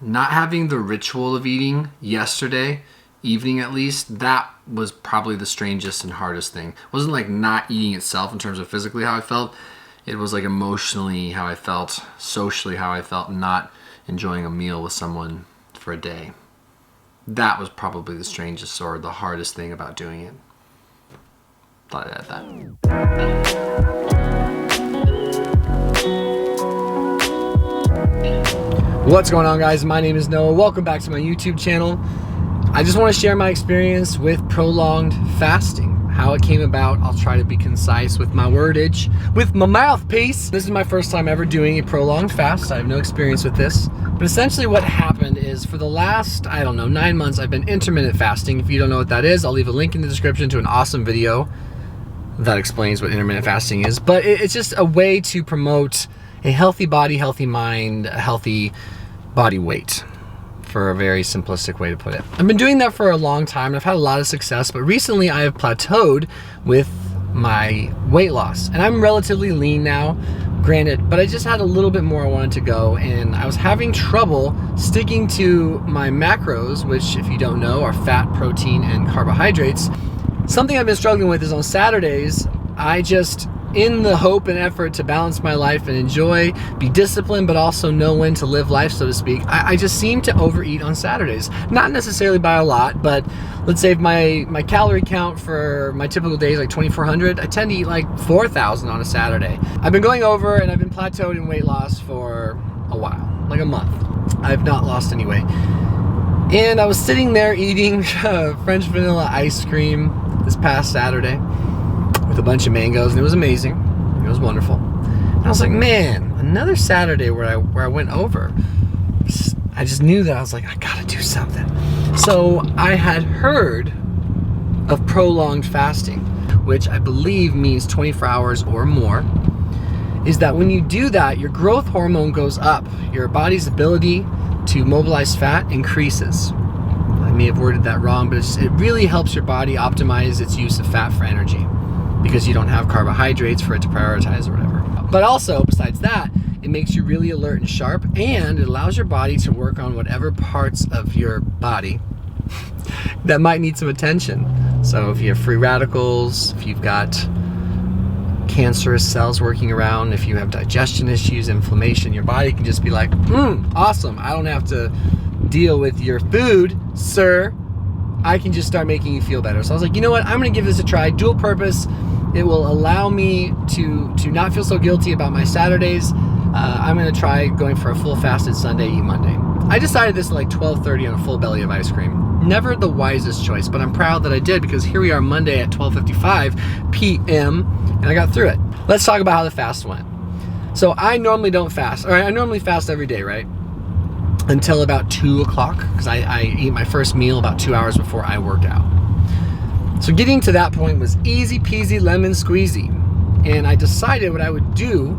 not having the ritual of eating yesterday evening, at least, that was probably the strangest and hardest thing. It wasn't like not eating itself in terms of physically how I felt. It was like emotionally how I felt, socially how I felt, not enjoying a meal with someone for a day. That was probably the strangest or the hardest thing about doing it. Thought I'd add that. What's going on, guys? My name is Noah. Welcome back to my YouTube channel. I just want to share my experience with prolonged fasting, how it came about. I'll try to be concise with my wordage, with my mouthpiece. This is my first time ever doing a prolonged fast. I have no experience with this. But essentially what happened is for the last, 9 months, I've been intermittent fasting. If you don't know what that is, I'll leave a link in the description to an awesome video that explains what intermittent fasting is. But it's just a way to promote a healthy body, healthy mind, a healthy body weight, for a very simplistic way to put it. I've been doing that for a long time and I've had a lot of success, but recently I have plateaued with my weight loss. And I'm relatively lean now, granted, but I just had a little bit more I wanted to go, and I was having trouble sticking to my macros, which, if you don't know, are fat, protein, and carbohydrates. Something I've been struggling with is on Saturdays, I just, in the hope and effort to balance my life and enjoy, be disciplined, but also know when to live life, so to speak, I just seem to overeat on Saturdays. Not necessarily by a lot, but let's say if my calorie count for my typical day is like 2,400, I tend to eat like 4,000 on a Saturday. I've been going over and I've been plateaued in weight loss for a while, like a month. I've not lost any weight. And I was sitting there eating French vanilla ice cream this past Saturday with a bunch of mangoes, and it was amazing. It was wonderful. And I was like, man, another Saturday where I went over. I just knew that I was like, I gotta do something. So I had heard of prolonged fasting, which I believe means 24 hours or more. Is that when you do that, your growth hormone goes up. Your body's ability to mobilize fat increases. I may have worded that wrong, but it really helps your body optimize its use of fat for energy, because you don't have carbohydrates for it to prioritize or whatever. But also, besides that, it makes you really alert and sharp, and it allows your body to work on whatever parts of your body that might need some attention. So if you have free radicals, if you've got cancerous cells working around, if you have digestion issues, inflammation, your body can just be like, awesome, I don't have to deal with your food, sir. I can just start making you feel better. So I was like, you know what? I'm going to give this a try. Dual purpose. It will allow me to not feel so guilty about my Saturdays. I'm going to try going for a full fasted Sunday, eat Monday. I decided this at like 12:30 on a full belly of ice cream. Never the wisest choice, but I'm proud that I did, because here we are Monday at 12:55 p.m. and I got through it. Let's talk about how the fast went. So I normally don't fast. All right, I normally fast every day, right? Until about 2 o'clock, because I eat my first meal about 2 hours before I work out. So getting to that point was easy peasy lemon squeezy. And I decided what I would do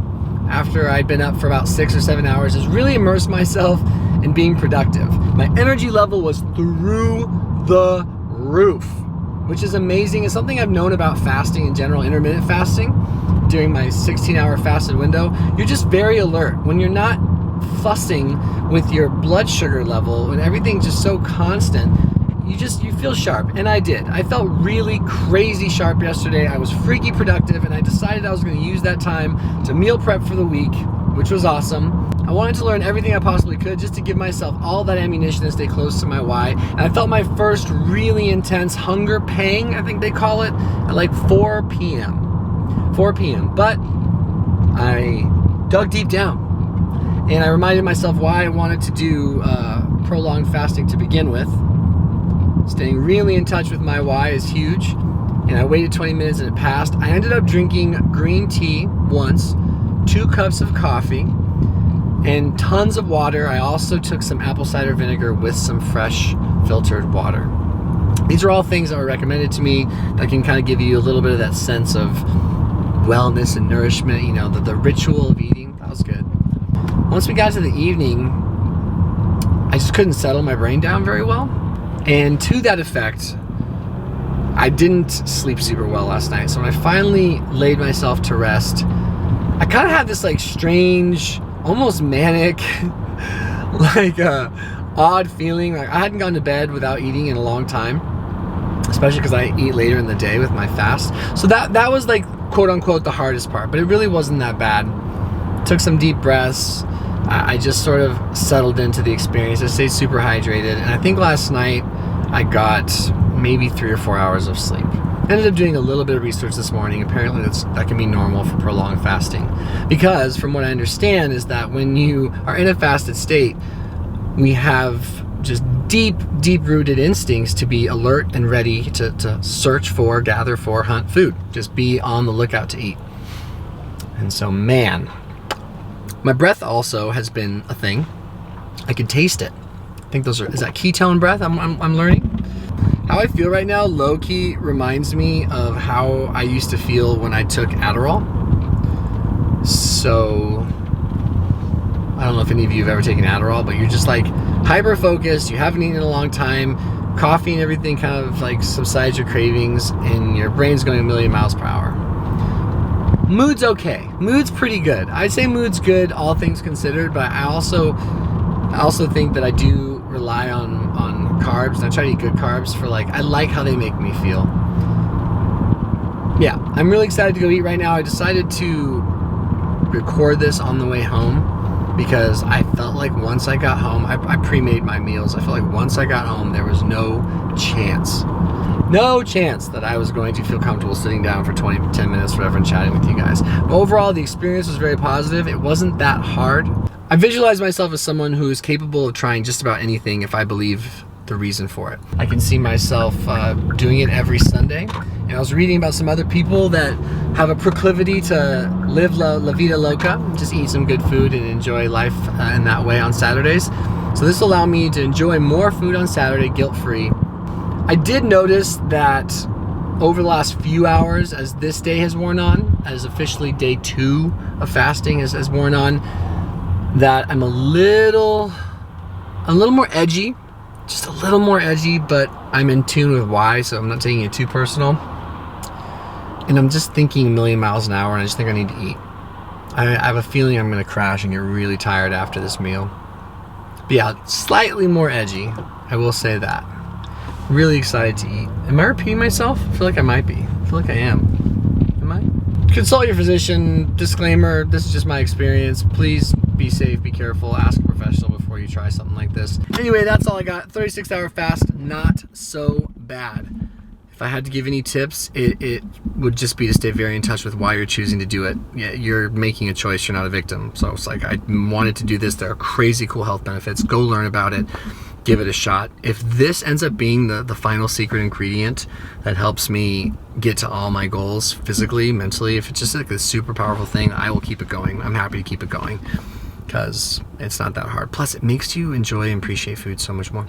after I'd been up for about 6 or 7 hours is really immerse myself in being productive. My energy level was through the roof, which is amazing. It's something I've known about fasting in general, intermittent fasting. During my 16-hour fasted window, you're just very alert. When you're not fussing with your blood sugar level and everything's just so constant, you feel sharp. And I did. I felt really crazy sharp yesterday. I was freaky productive, and I decided I was going to use that time to meal prep for the week, which was awesome. I wanted to learn everything I possibly could just to give myself all that ammunition and stay close to my why. And I felt my first really intense hunger pang, I think they call it, at like 4 p.m. 4 p.m. But I dug deep down, and I reminded myself why I wanted to do prolonged fasting to begin with. Staying really in touch with my why is huge. And I waited 20 minutes and it passed. I ended up drinking green tea once, 2 cups of coffee, and tons of water. I also took some apple cider vinegar with some fresh filtered water. These are all things that were recommended to me that can kind of give you a little bit of that sense of wellness and nourishment, you know, the ritual of eating. That was good. Once we got to the evening, I just couldn't settle my brain down very well. And to that effect, I didn't sleep super well last night. So when I finally laid myself to rest, I kind of had this like strange, almost manic, like a odd feeling. Like I hadn't gone to bed without eating in a long time, especially because I eat later in the day with my fast. So that was like quote unquote the hardest part, but it really wasn't that bad. Took some deep breaths. I just sort of settled into the experience. I stayed super hydrated, and I think last night I got maybe 3 or 4 hours of sleep. Ended up doing a little bit of research this morning. Apparently that can be normal for prolonged fasting, because from what I understand is that when you are in a fasted state, we have just deep rooted instincts to be alert and ready to search for, gather for, hunt food. Just be on the lookout to eat. And so, man, my breath also has been a thing. I can taste it. I think is that ketone breath I'm learning. How I feel right now, low-key, reminds me of how I used to feel when I took Adderall. So, I don't know if any of you have ever taken Adderall, but you're just like hyper-focused, you haven't eaten in a long time, coffee and everything kind of like subsides your cravings, and your brain's going a million miles per hour. Mood's okay. Mood's pretty good. I'd say mood's good, all things considered, but I also think that I do rely on carbs, and I try to eat good carbs for I like how they make me feel. Yeah, I'm really excited to go eat right now. I decided to record this on the way home because I felt like once I got home, I pre-made my meals. I felt like once I got home, there was no chance that I was going to feel comfortable sitting down for 10 minutes or whatever and chatting with you guys. But overall, the experience was very positive. It wasn't that hard. I visualize myself as someone who is capable of trying just about anything if I believe the reason for it. I can see myself doing it every Sunday. And I was reading about some other people that have a proclivity to live la vida loca, just eat some good food and enjoy life in that way on Saturdays. So this will allow me to enjoy more food on Saturday, guilt-free. I did notice that over the last few hours, as this day has worn on, as officially day 2 of fasting has worn on, that I'm a little more edgy, just a little more edgy, but I'm in tune with why, so I'm not taking it too personal. And I'm just thinking a million miles an hour, and I just think I need to eat. I have a feeling I'm gonna crash and get really tired after this meal. But yeah, slightly more edgy, I will say that. Really excited to eat. Am I repeating myself? I feel like I might be. I feel like I am. Am I? Consult your physician. Disclaimer, this is just my experience. Please be safe, be careful, ask a professional before you try something like this. Anyway, that's all I got. 36-hour fast, not so bad. If I had to give any tips, it would just be to stay very in touch with why you're choosing to do it. Yeah, you're making a choice, you're not a victim. So it's like, I wanted to do this. There are crazy cool health benefits. Go learn about it. Give it a shot. If this ends up being the final secret ingredient that helps me get to all my goals physically, mentally, if it's just like a super powerful thing, I will keep it going. I'm happy to keep it going because it's not that hard. Plus, it makes you enjoy and appreciate food so much more.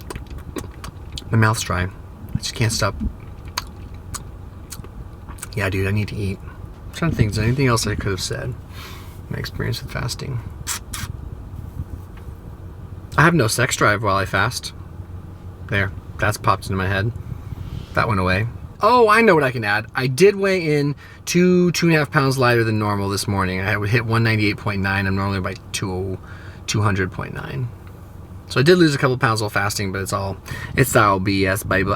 My mouth's dry. I just can't stop. Yeah, dude, I need to eat. I'm trying to think, is there anything else I could have said? My experience with fasting. I have no sex drive while I fast. There, that's popped into my head. That went away. Oh, I know what I can add. I did weigh in 2.5 pounds lighter than normal this morning. I would hit 198.9. I'm normally by 200.9. So I did lose a couple pounds while fasting, but it's all BS, baby.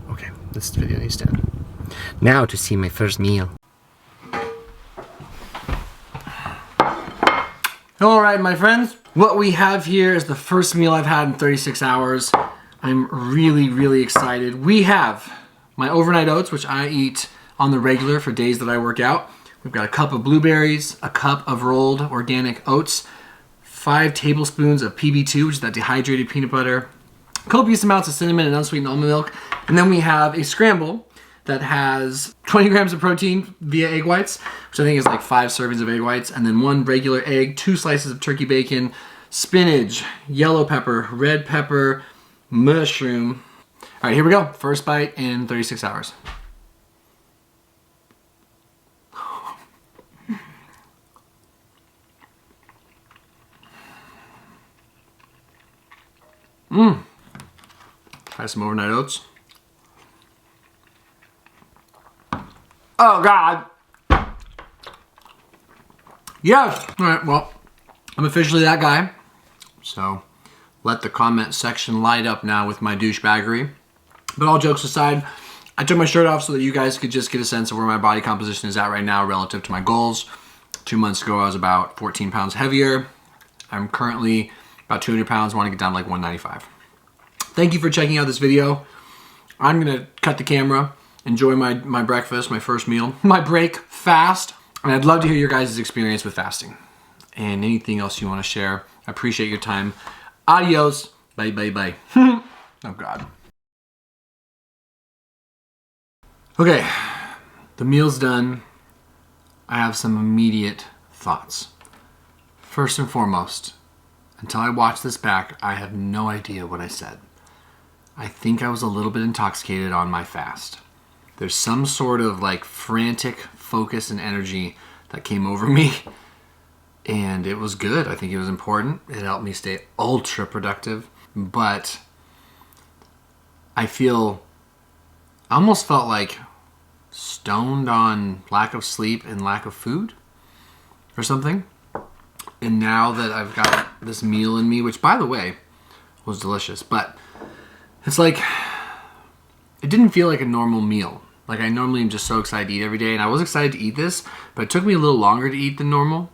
Okay, this video needs to end. Now to see my first meal. All right, my friends, what we have here is the first meal I've had in 36 hours. I'm really, really excited. We have my overnight oats, which I eat on the regular for days that I work out. We've got a cup of blueberries, a cup of rolled organic oats, 5 tablespoons of PB2, which is that dehydrated peanut butter, copious amounts of cinnamon and unsweetened almond milk, and then we have a scramble that has 20 grams of protein via egg whites, which I think is like 5 servings of egg whites, and then 1 regular egg, 2 slices of turkey bacon, spinach, yellow pepper, red pepper, mushroom. All right, here we go. First bite in 36 hours. Try some overnight oats. Oh God. Yes. All right, well, I'm officially that guy. So let the comment section light up now with my douchebaggery. But all jokes aside, I took my shirt off so that you guys could just get a sense of where my body composition is at right now relative to my goals. 2 months ago, I was about 14 pounds heavier. I'm currently about 200 pounds. I want to get down to like 195. Thank you for checking out this video. I'm going to cut the camera, enjoy my breakfast, my first meal, my break fast. And I'd love to hear your guys' experience with fasting and anything else you want to share. I appreciate your time. Adios. Bye, bye, bye. Oh, God. Okay, the meal's done. I have some immediate thoughts. First and foremost, until I watch this back, I have no idea what I said. I think I was a little bit intoxicated on my fast. There's some sort of like frantic focus and energy that came over me, and it was good. I think it was important. It helped me stay ultra productive, but I almost felt like stoned on lack of sleep and lack of food or something. And now that I've got this meal in me, which by the way was delicious, but it's like, it didn't feel like a normal meal. Like I normally am just so excited to eat every day, and I was excited to eat this, but it took me a little longer to eat than normal.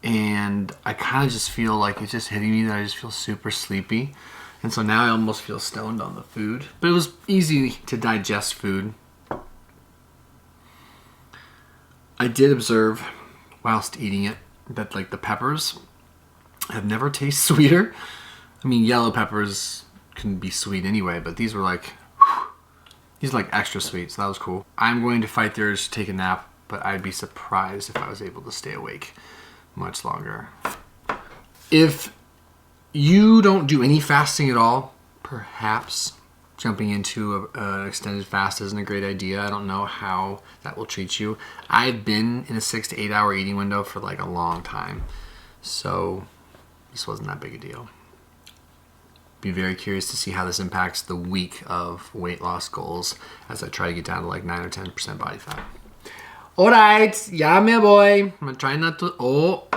And I kind of just feel like it's just hitting me that I just feel super sleepy. And so now I almost feel stoned on the food. But it was easy to digest food. I did observe, whilst eating it, that like the peppers have never tasted sweeter. I mean, yellow peppers can be sweet anyway, but these were like, these are like extra sweet, so that was cool. I'm going to fight the urge to take a nap, but I'd be surprised if I was able to stay awake much longer. If you don't do any fasting at all, perhaps jumping into an extended fast isn't a great idea. I don't know how that will treat you. I've been in a 6 to 8 hour eating window for like a long time, so this wasn't that big a deal. Be very curious to see how this impacts the week of weight loss goals as I try to get down to like 9 or 10% body fat. All right, yeah, my boy. I'm trying not to. Oh.